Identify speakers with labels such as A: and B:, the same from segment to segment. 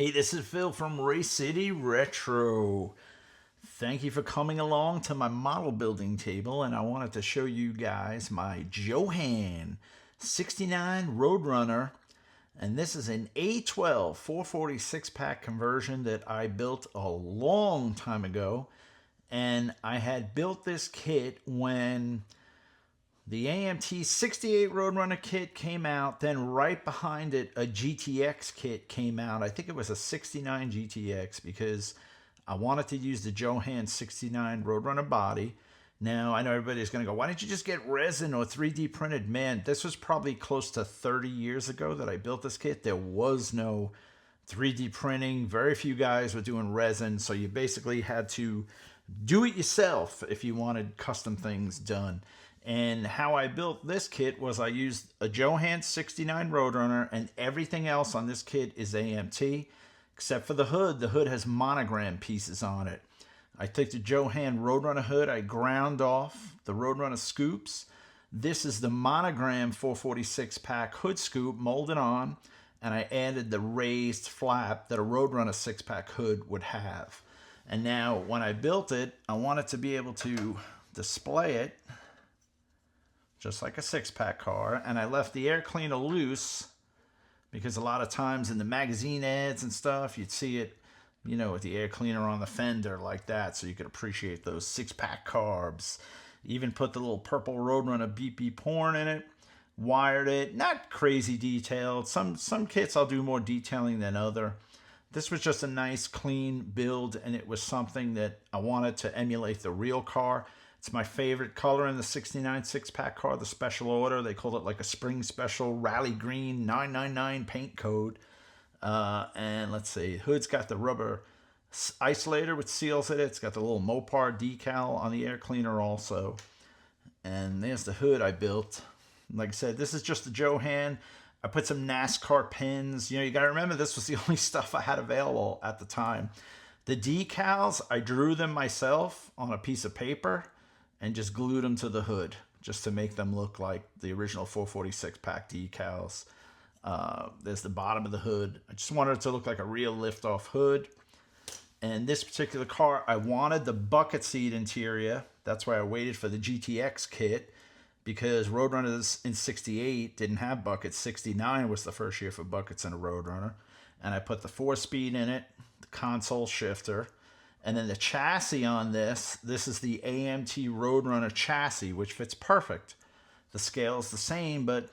A: Hey, this is Phil from Race City Retro. Thank you for coming along to my model building table, and I wanted to show you guys my Johan 69 Road Runner, and this is an A12 446 pack conversion that I built a long time ago, and I had built this kit when the AMT 68 Roadrunner kit came out, then right behind it a GTX kit came out. I think it was a 69 GTX because I wanted to use the Johan 69 Roadrunner body. Now, I know everybody's going to go, why didn't you just get resin or 3D printed? Man, this was probably close to 30 years ago that I built this kit. There was no 3D printing. Very few guys were doing resin, so you basically had to do it yourself if you wanted custom things done. And how I built this kit was I used a Johan 69 Roadrunner, and everything else on this kit is AMT, except for the hood. The hood has monogram pieces on it. I took the Johan Roadrunner hood, I ground off the Roadrunner scoops. This is the monogram 446 pack hood scoop molded on, and I added the raised flap that a Roadrunner 6-pack hood would have. And now when I built it, I wanted to be able to display it just like a 6-pack car, and I left the air cleaner loose because a lot of times in the magazine ads and stuff, you'd see it, you know, with the air cleaner on the fender like that, so you could appreciate those 6-pack carbs. Even put the little purple Roadrunner beep beep horn in it, wired it, not crazy detailed. Some kits I'll do more detailing than other. This was just a nice clean build, and it was something that I wanted to emulate the real car. It's my favorite color in the 69 6-pack car, the special order. They called it like a spring special rally green 999 paint code. And let's see, hood's got the rubber isolator which seals it. It's got the little Mopar decal on the air cleaner also. And there's the hood I built. Like I said, this is just the Johan. I put some NASCAR pins. You know, you got to remember this was the only stuff I had available at the time. The decals, I drew them myself on a piece of paper and just glued them to the hood just to make them look like the original 446 pack decals. There's the bottom of the hood. I just wanted it to look like a real lift-off hood. And this particular car, I wanted the bucket seat interior. That's why I waited for the GTX kit, because Roadrunners in 68 didn't have buckets. 69 was the first year for buckets in a Roadrunner. And I put the 4-speed in it, the console shifter. And then the chassis on this is the AMT Roadrunner chassis, which fits perfect. The scale is the same, but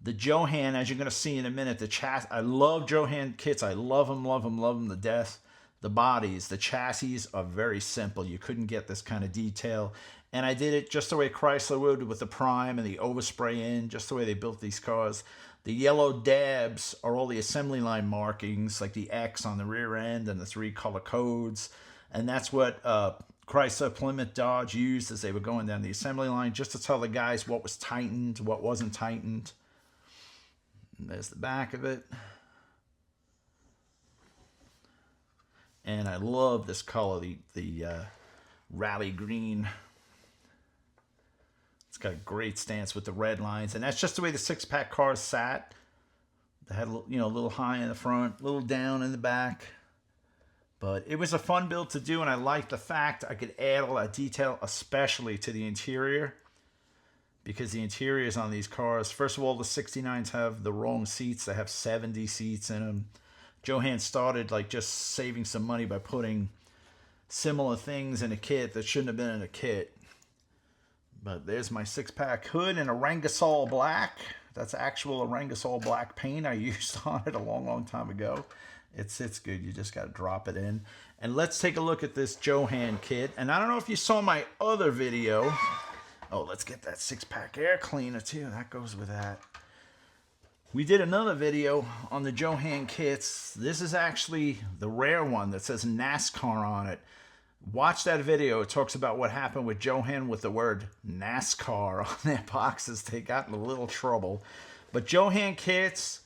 A: the Johan, as you're going to see in a minute, the chassis, I love Johan kits. I love them to death. The bodies, the chassis are very simple. You couldn't get this kind of detail. And I did it just the way Chrysler would with the Prime and the overspray in, just the way they built these cars. The yellow dabs are all the assembly line markings, like the X on the rear end and the 3 color codes. And that's what Chrysler, Plymouth, Dodge used as they were going down the assembly line, just to tell the guys what was tightened, what wasn't tightened. And there's the back of it. And I love this color, the rally green. It's got a great stance with the red lines, and that's just the way the 6-pack cars sat. They had, you know, a little high in the front, a little down in the back. But it was a fun build to do, and I liked the fact I could add all that detail, especially to the interior, because the interiors on these cars, first of all, the 69s have the wrong seats. They have 70 seats in them. Johan started like just saving some money by putting similar things in a kit that shouldn't have been in a kit. But there's my 6-pack hood in Orangasol black. That's actual Orangasol black paint I used on it a long time ago. It sits good. You just got to drop it in. And let's take a look at this Johan kit. And I don't know if you saw my other video. Oh, let's get that 6-pack air cleaner too. That goes with that. We did another video on the Johan kits. This is actually the rare one that says NASCAR on it. Watch that video. It talks about what happened with Johan with the word NASCAR on their boxes. They got in a little trouble. But Johan kits,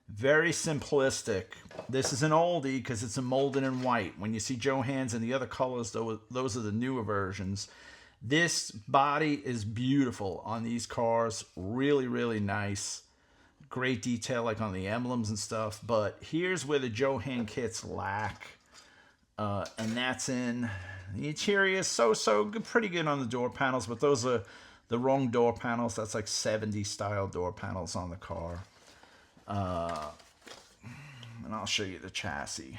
A: very simplistic. This is an oldie because it's a molded in white. When you see Johans in the other colors, those are the newer versions. This body is beautiful on these cars. Really, really nice. great detail like on the emblems and stuff. But here's where the Johan kits lack. And that's in the interior. So good, pretty good on the door panels, but those are the wrong door panels. That's like 70s style door panels on the car. And I'll show you the chassis.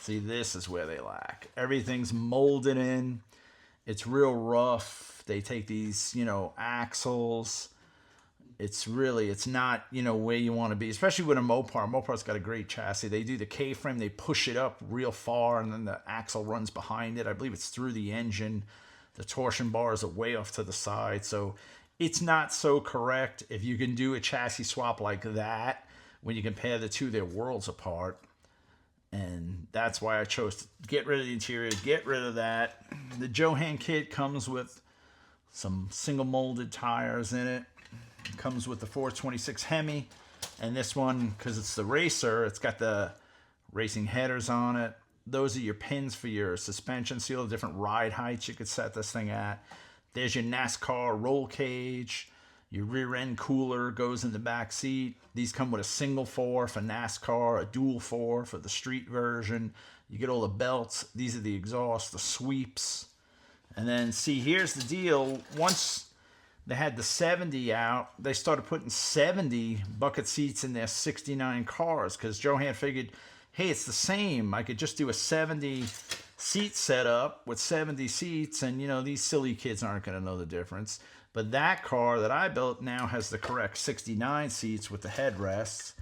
A: See, this is where they lack. Everything's molded in. It's real rough. They take these, axles. It's not, where you want to be, especially with a Mopar. Mopar's got a great chassis. They do the K-frame, they push it up real far, and then the axle runs behind it. I believe it's through the engine. The torsion bars are way off to the side, so it's not so correct. If you can do a chassis swap like that, when you compare the two, they're worlds apart. And that's why I chose to get rid of the interior, get rid of that. The Johan kit comes with some single molded tires in it. It comes with the 426 Hemi, and this one, because it's the racer, it's got the racing headers on it. Those are your pins for your suspension seal, different ride heights you could set this thing at. There's your NASCAR roll cage. Your rear end cooler goes in the back seat. These come with a single 4 for NASCAR, a dual 4 for the street version. You get all the belts. These are the exhausts, the sweeps. And then, see, here's the deal. Once they had the 70 out, they started putting 70 bucket seats in their 69 cars, because Johan figured, hey, it's the same. I could just do a 70 seat setup with 70 seats, and these silly kids aren't going to know the difference. But that car that I built now has the correct 69 seats with the headrests.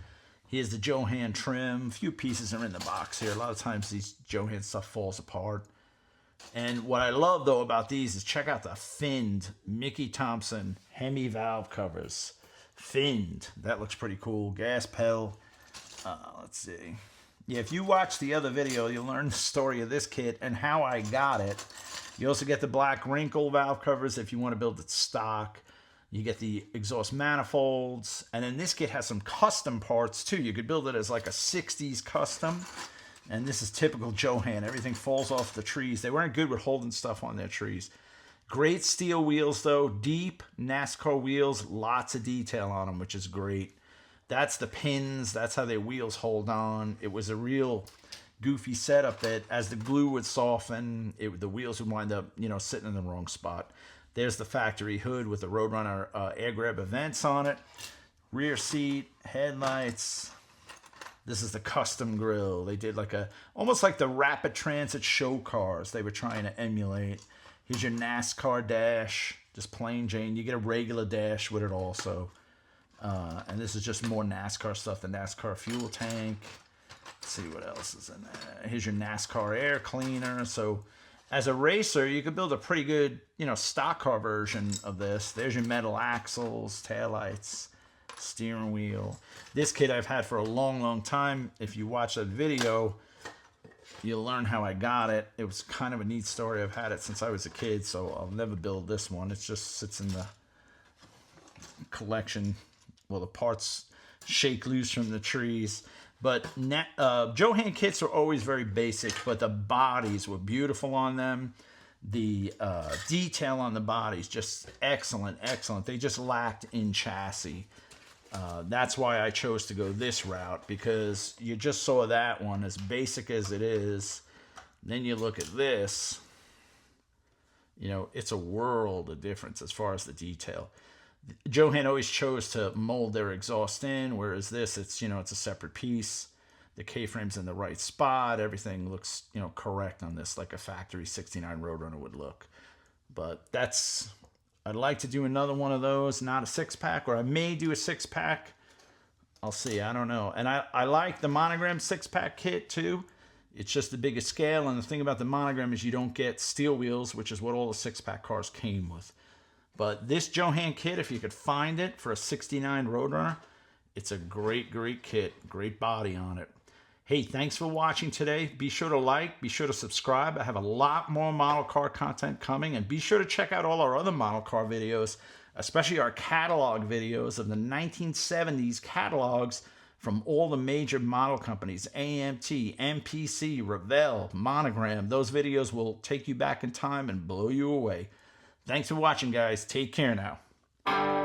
A: Here's the Johan trim. A few pieces are in the box here. A lot of times these Johan stuff falls apart. And what I love, though, about these is check out the finned Mickey Thompson Hemi valve covers. Finned. That looks pretty cool. Gas pedal. Let's see. Yeah, if you watch the other video, you'll learn the story of this kit and how I got it. You also get the black wrinkle valve covers if you want to build it stock. You get the exhaust manifolds. And then this kit has some custom parts, too. You could build it as like a 60s custom. And this is typical Johan. Everything falls off the trees. They weren't good with holding stuff on their trees. Great steel wheels, though. Deep NASCAR wheels. Lots of detail on them, which is great. That's the pins. That's how their wheels hold on. It was a real goofy setup that as the glue would soften, the wheels would wind up, sitting in the wrong spot. There's the factory hood with the Road Runner air grab events on it. Rear seat, headlights. This is the custom grille. They did almost like the rapid transit show cars they were trying to emulate. Here's your NASCAR dash, just plain Jane. You get a regular dash with it also. And this is just more NASCAR stuff, the NASCAR fuel tank. Let's see what else is in there. Here's your NASCAR air cleaner. So as a racer, you could build a pretty good, stock car version of this. There's your metal axles, taillights, steering wheel. This kit I've had for a long time. If you watch that video, you'll learn how I got it. It was kind of a neat story. I've had it since I was a kid, so I'll never build this one. It just sits in the collection. Well, the parts shake loose from the trees. But Johan kits are always very basic, but the bodies were beautiful on them. The detail on the bodies, just excellent. They just lacked in chassis. That's why I chose to go this route, because you just saw that one, as basic as it is. Then you look at this, it's a world of difference as far as the detail. Johan always chose to mold their exhaust in, whereas this, it's a separate piece. The K-frame's in the right spot. Everything looks, correct on this, like a factory 69 Road Runner would look. But I'd like to do another one of those, not a 6-pack, or I may do a 6-pack. I'll see, I don't know. And I like the Monogram 6-pack kit too. It's just the biggest scale, and the thing about the Monogram is you don't get steel wheels, which is what all the 6-pack cars came with. But this Johan kit, if you could find it for a 69 Road Runner, it's a great kit. Great body on it. Hey, thanks for watching today. Be sure to like, be sure to subscribe. I have a lot more model car content coming, and be sure to check out all our other model car videos, especially our catalog videos of the 1970s catalogs from all the major model companies, AMT, MPC, Revell, Monogram. Those videos will take you back in time and blow you away. Thanks for watching, guys. Take care now.